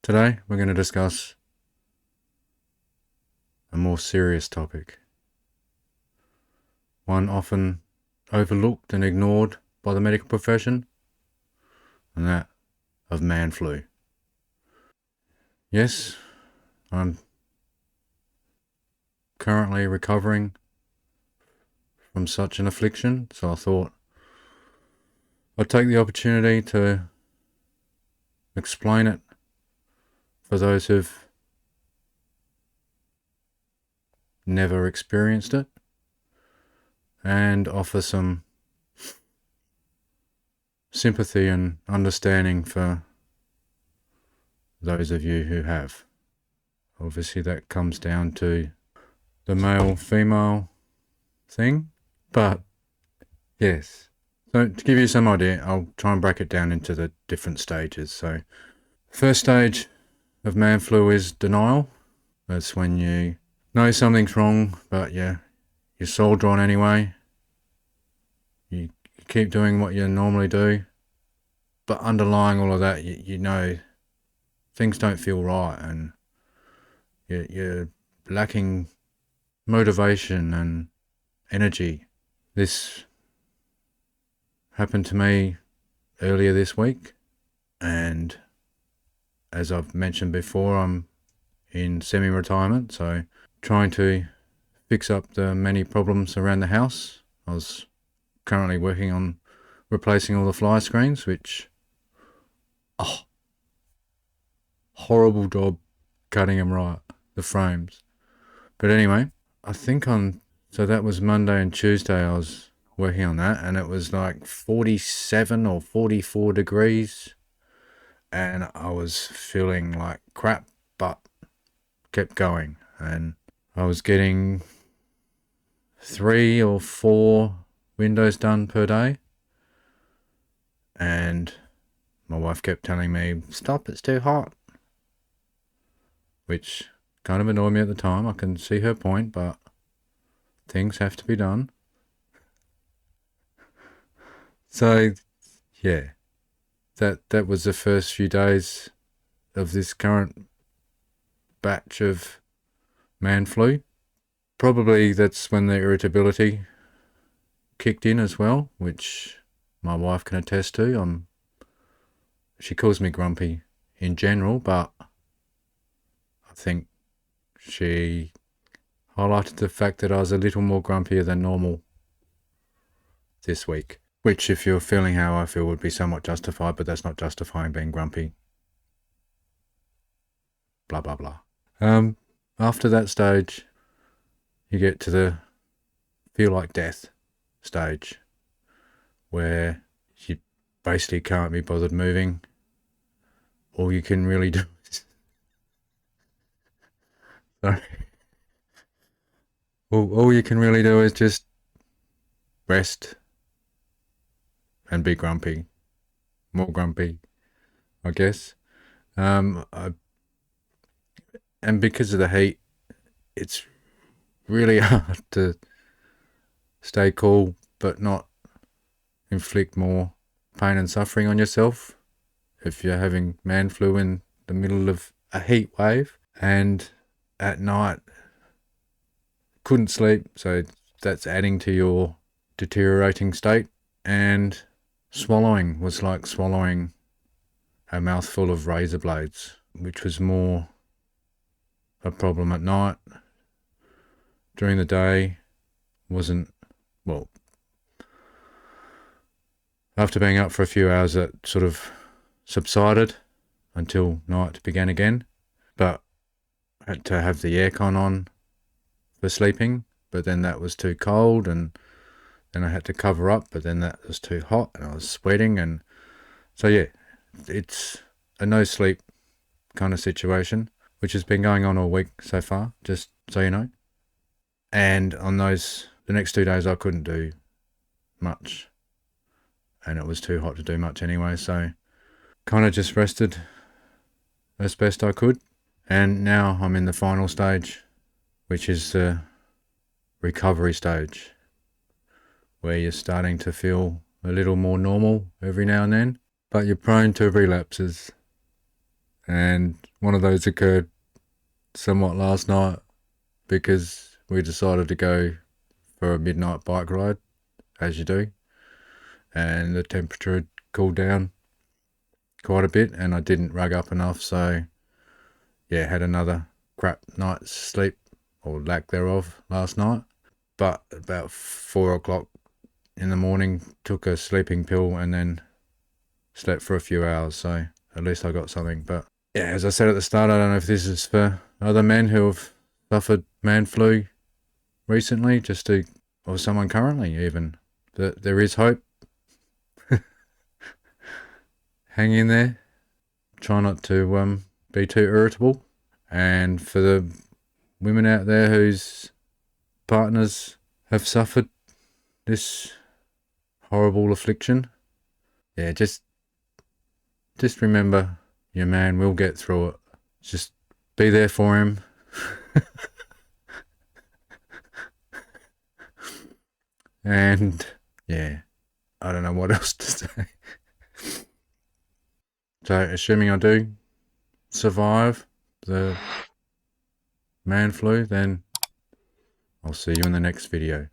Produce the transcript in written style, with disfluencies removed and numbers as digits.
Today we're going to discuss a more serious topic, one often overlooked and ignored by the medical profession, and that of man flu. Yes, I'm currently recovering from such an affliction, so I thought I'd take the opportunity to explain it for those who've never experienced it, and offer some sympathy and understanding for those of you who have. Obviously that comes down to the male-female thing, but yes. So to give you some idea, I'll try and break it down into the different stages. So first stage of man flu is denial. That's when you know something's wrong, but you're soldier on anyway. You keep doing what you normally do, but underlying all of that, you know things don't feel right, and you're lacking motivation and energy. This happened to me earlier this week, and as I've mentioned before, I'm in semi-retirement, so trying to fix up the many problems around the house. I was currently working on replacing all the fly screens, which, horrible job cutting them right, the frames. But anyway, I think so that was Monday and Tuesday I was working on that, and it was like 47 or 44 degrees, and I was feeling like crap, but kept going, and I was getting 3 or 4 windows done per day, and my wife kept telling me, stop, it's too hot, which kind of annoyed me at the time. I can see her point, but things have to be done. So yeah, that was the first few days of this current batch of man flu. Probably that's when the irritability kicked in as well, which my wife can attest to. She calls me grumpy in general, but I think she highlighted the fact that I was a little more grumpier than normal this week, which, if you're feeling how I feel, would be somewhat justified, but that's not justifying being grumpy. Blah, blah, blah. After that stage, you get to the feel like death stage, where you basically can't be bothered moving. All you can really do is sorry. All you can really do is just rest and be grumpy, more grumpy, I guess. And because of the heat, it's really hard to stay cool but not inflict more pain and suffering on yourself if you're having man flu in the middle of a heat wave. And at night, couldn't sleep, so that's adding to your deteriorating state. And swallowing was like swallowing a mouthful of razor blades, which was more a problem at night. During the day wasn't, well, after being up for a few hours that sort of subsided until night began again, but I had to have the aircon on for sleeping, but then that was too cold, and then I had to cover up, but then that was too hot and I was sweating, and so yeah, it's a no sleep kind of situation, which has been going on all week so far, just so you know. And on the next 2 days I couldn't do much, and it was too hot to do much anyway, so kind of just rested as best I could. And now I'm in the final stage, which is the recovery stage, where you're starting to feel a little more normal every now and then, but you're prone to relapses. And one of those occurred somewhat last night because we decided to go for a midnight bike ride, as you do, and the temperature had cooled down quite a bit and I didn't rug up enough, so yeah, had another crap night's sleep, or lack thereof, last night. But about 4 o'clock in the morning, took a sleeping pill and then slept for a few hours, so at least I got something. But yeah, as I said at the start, I don't know if this is for other men who have suffered man flu recently, or someone currently even, that there is hope. Hang in there. Try not to be too irritable. And for the women out there whose partners have suffered this horrible affliction, yeah, just remember your man will get through it. Just be there for him. And yeah, I don't know what else to say. So, assuming I do survive the man flu, then I'll see you in the next video.